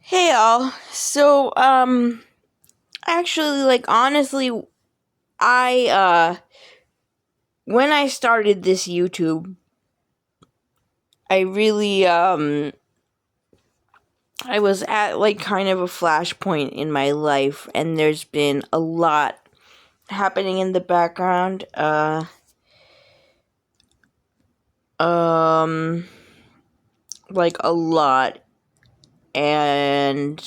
Hey all. Actually, honestly, I when I started this YouTube, I really I was at kind of a flashpoint in my life, and there's been a lot happening in the background. Um a lot, and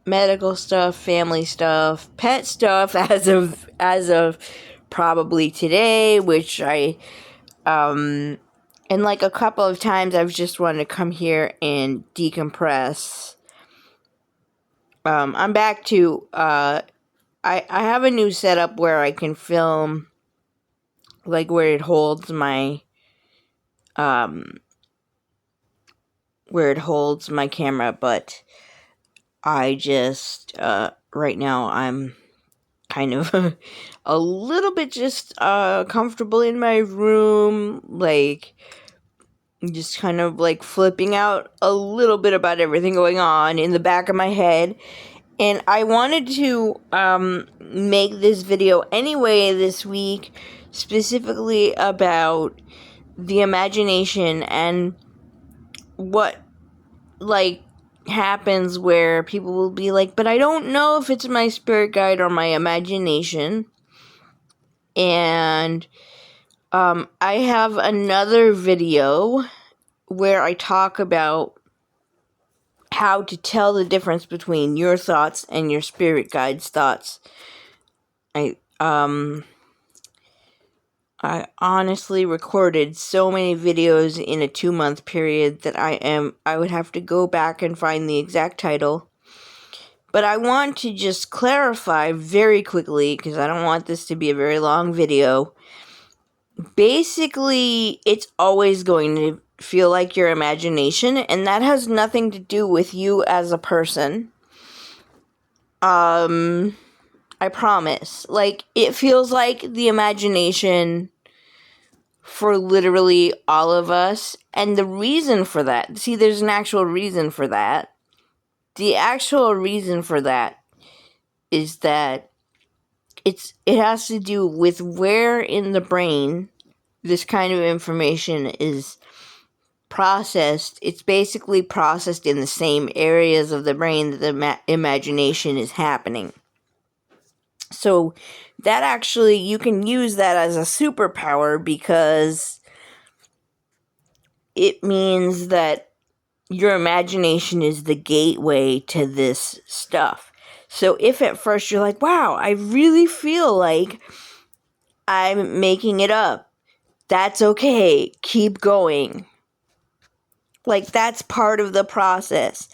medical stuff, family stuff, pet stuff as of probably today, which I and a couple of times I've just wanted to come here and decompress. I'm back to I have a new setup where I can film, where it holds my um camera, but I just right now I'm kind of a little bit just comfortable in my room, just kind of flipping out a little bit about everything going on in the back of my head. And I wanted to make this video anyway this week, specifically about the imagination and what happens where people will be like, but I don't know if it's my spirit guide or my imagination. And I have another video where I talk about how to tell the difference between your thoughts and your spirit guide's thoughts. I honestly recorded so many videos in a 2-month period that I would have to go back and find the exact title. But I want to just clarify very quickly, because I don't want this to be a very long video. Basically, it's always going to feel like your imagination, and that has nothing to do with you as a person. I promise. It feels like the imagination for literally all of us. And the reason for that, see, there's an actual reason for that. The actual reason for that is that it has to do with where in the brain this kind of information is processed. It's basically processed in the same areas of the brain that the imagination is happening. So that actually, you can use that as a superpower, because it means that your imagination is the gateway to this stuff. So if at first you're like, wow, I really feel like I'm making it up, that's okay. Keep going. That's part of the process.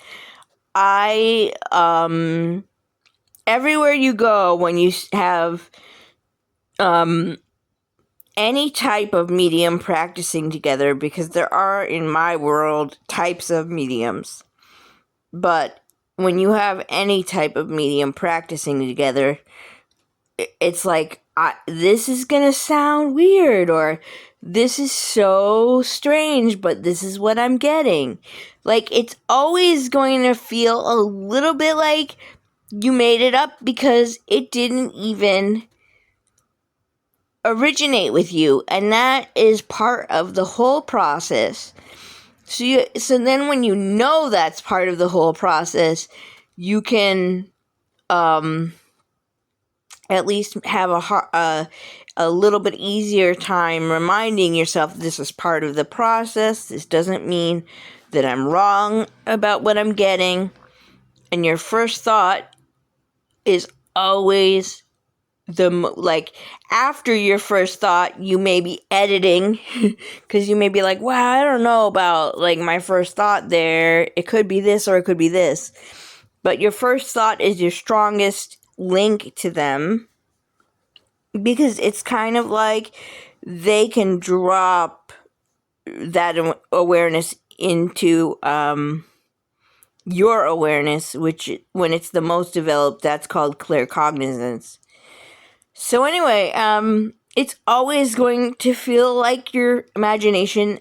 Everywhere you go, when you have any type of medium practicing together, because there are, in my world, types of mediums, but when you have any type of medium practicing together, it's like, this is gonna sound weird, or this is so strange, but this is what I'm getting. It's always going to feel a little bit like you made it up, because it didn't even originate with you, and that is part of the whole process. So then when you know that's part of the whole process, you can at least have a little bit easier time reminding yourself this is part of the process. This doesn't mean that I'm wrong about what I'm getting. And your first thought is always after your first thought, you may be editing, because you may be like, wow, I don't know about my first thought there. It could be this or it could be this. But your first thought is your strongest link to them, because it's kind of like they can drop that awareness into your awareness, which, when it's the most developed, that's called claircognizance. So anyway, it's always going to feel like your imagination,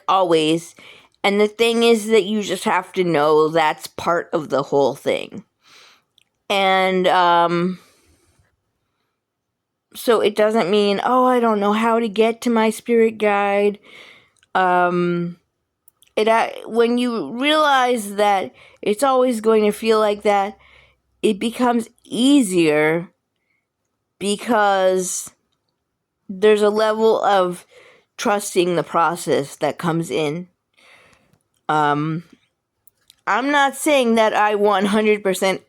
always. And the thing is that you just have to know that's part of the whole thing. And so it doesn't mean, oh, I don't know how to get to my spirit guide. When you realize that it's always going to feel like that, it becomes easier because there's a level of trusting the process that comes in. I'm not saying that I 100%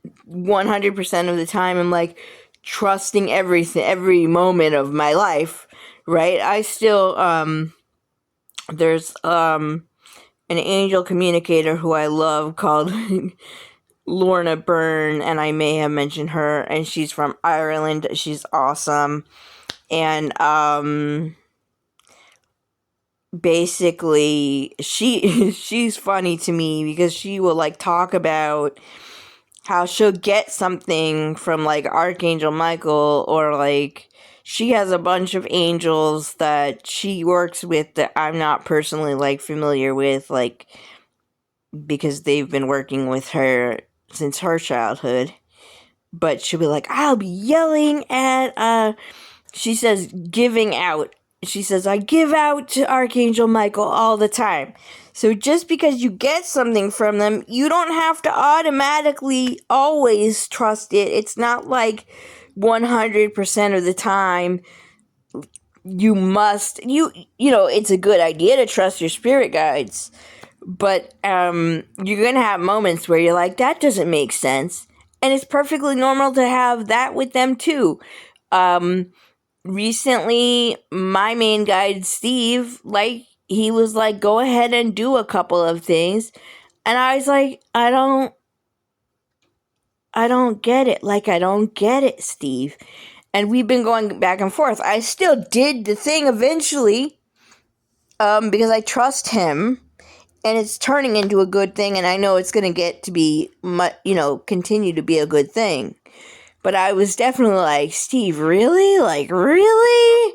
of the time am like trusting everything, every moment of my life, right? I still, there's, an angel communicator who I love called Lorna Byrne, and I may have mentioned her, and she's from Ireland. She's awesome. And, basically she's funny to me because she will like talk about how she'll get something from like Archangel Michael, or like she has a bunch of angels that she works with that I'm not personally like familiar with, like because they've been working with her since her childhood. But she'll be like, I'll be yelling at she says giving out. She says, I give out to Archangel Michael all the time. So just because you get something from them, you don't have to automatically always trust it. It's not like 100% of the time you must, you know, it's a good idea to trust your spirit guides. But you're going to have moments where you're like, that doesn't make sense. And it's perfectly normal to have that with them too. Recently, my main guide, Steve, like, he was like, go ahead and do a couple of things. And I was like, I don't get it. Like, I don't get it, Steve. And we've been going back and forth. I still did the thing eventually, because I trust him. And it's turning into a good thing, and I know it's going to get to be, continue to be a good thing. But I was definitely like, Steve, really? Like, really?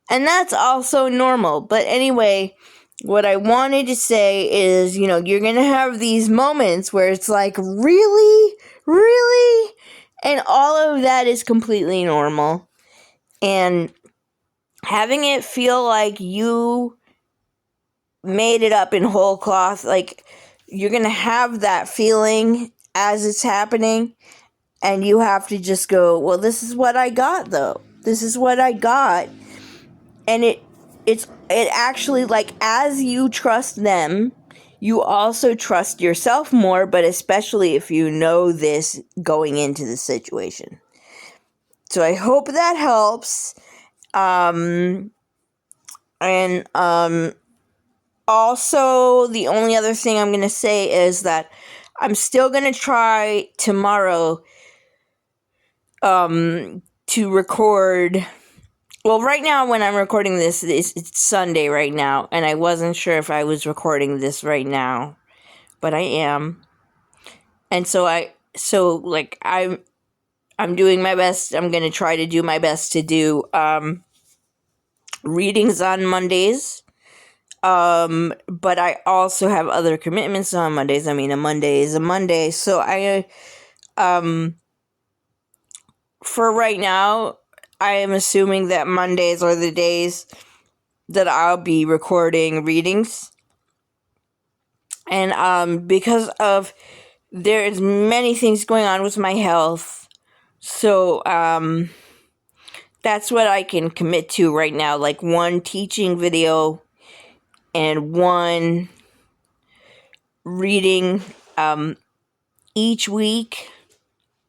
And that's also normal. But anyway, what I wanted to say is, you're going to have these moments where it's like, really? Really? And all of that is completely normal. And having it feel like you made it up in whole cloth, like you're gonna have that feeling as it's happening, and you have to just go, well, this is what I got, though. This is what I got. And it actually, like, as you trust them, you also trust yourself more, but especially if you know this going into the situation. So I hope that helps. Also, the only other thing I'm going to say is that I'm still going to try tomorrow to record. Well, right now when I'm recording this, it's Sunday right now, and I wasn't sure if I was recording this right now, but I am. And so I'm doing my best. I'm going to try to do my best to do readings on Mondays. But I also have other commitments on Mondays. I mean, a Monday is a Monday. So for right now, I am assuming that Mondays are the days that I'll be recording readings. And, because of, there's many things going on with my health. So, that's what I can commit to right now. Like one teaching video and one reading each week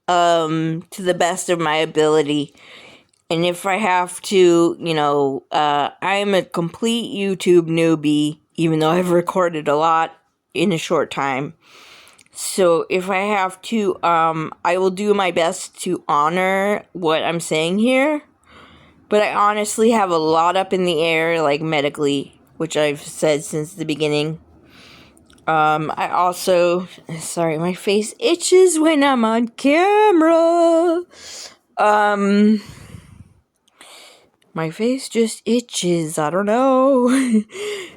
to the best of my ability. And if I have to, I'm a complete YouTube newbie, even though I've recorded a lot in a short time. So if I have to, I will do my best to honor what I'm saying here. But I honestly have a lot up in the air, like medically, which I've said since the beginning. I also, sorry, my face itches when I'm on camera. My face just itches, I don't know.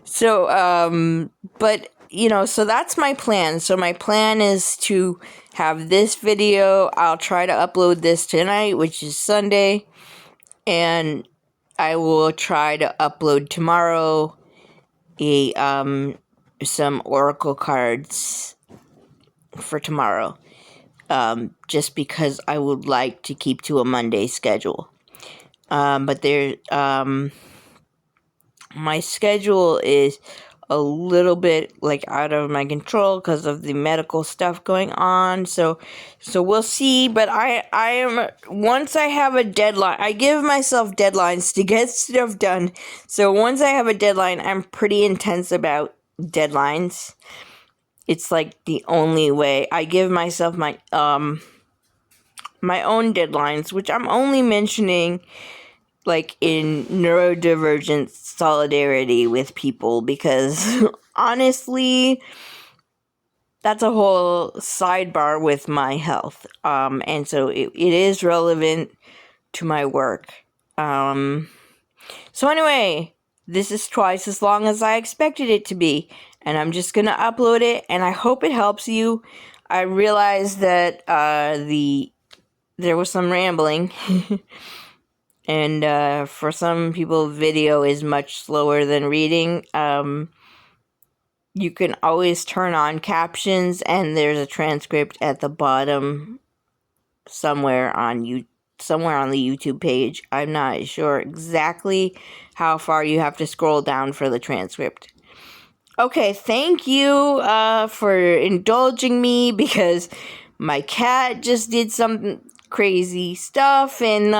So, but so that's my plan. So my plan is to have this video. I'll try to upload this tonight, which is Sunday, and I will try to upload tomorrow some Oracle cards for tomorrow. Just because I would like to keep to a Monday schedule. But my schedule is a little bit out of my control because of the medical stuff going on. So we'll see. But I am, once I have a deadline, I give myself deadlines to get stuff done. So once I have a deadline, I'm pretty intense about deadlines. It's the only way. I give myself my own deadlines, which I'm only mentioning in neurodivergent solidarity with people, because honestly, that's a whole sidebar with my health. And so it is relevant to my work. So anyway, this is twice as long as I expected it to be, and I'm just gonna upload it, and I hope it helps you. I realized that there was some rambling, and for some people, video is much slower than reading. You can always turn on captions, and there's a transcript at the bottom somewhere on the YouTube page. I'm not sure exactly how far you have to scroll down for the transcript. Okay, thank you for indulging me, because my cat just did some crazy stuff, and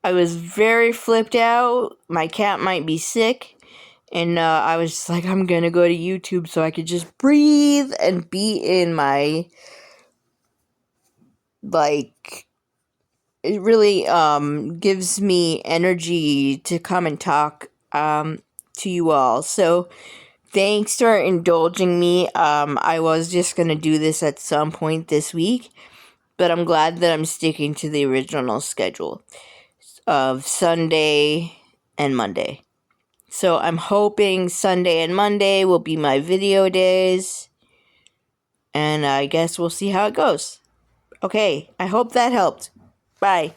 I was very flipped out. My cat might be sick, and I was just like, I'm gonna go to YouTube so I could just breathe and be in my, it really gives me energy to come and talk to you all. So thanks for indulging me. I was just gonna do this at some point this week, but I'm glad that I'm sticking to the original schedule of Sunday and Monday. So I'm hoping Sunday and Monday will be my video days, and I guess we'll see how it goes. Okay, I hope that helped. Bye.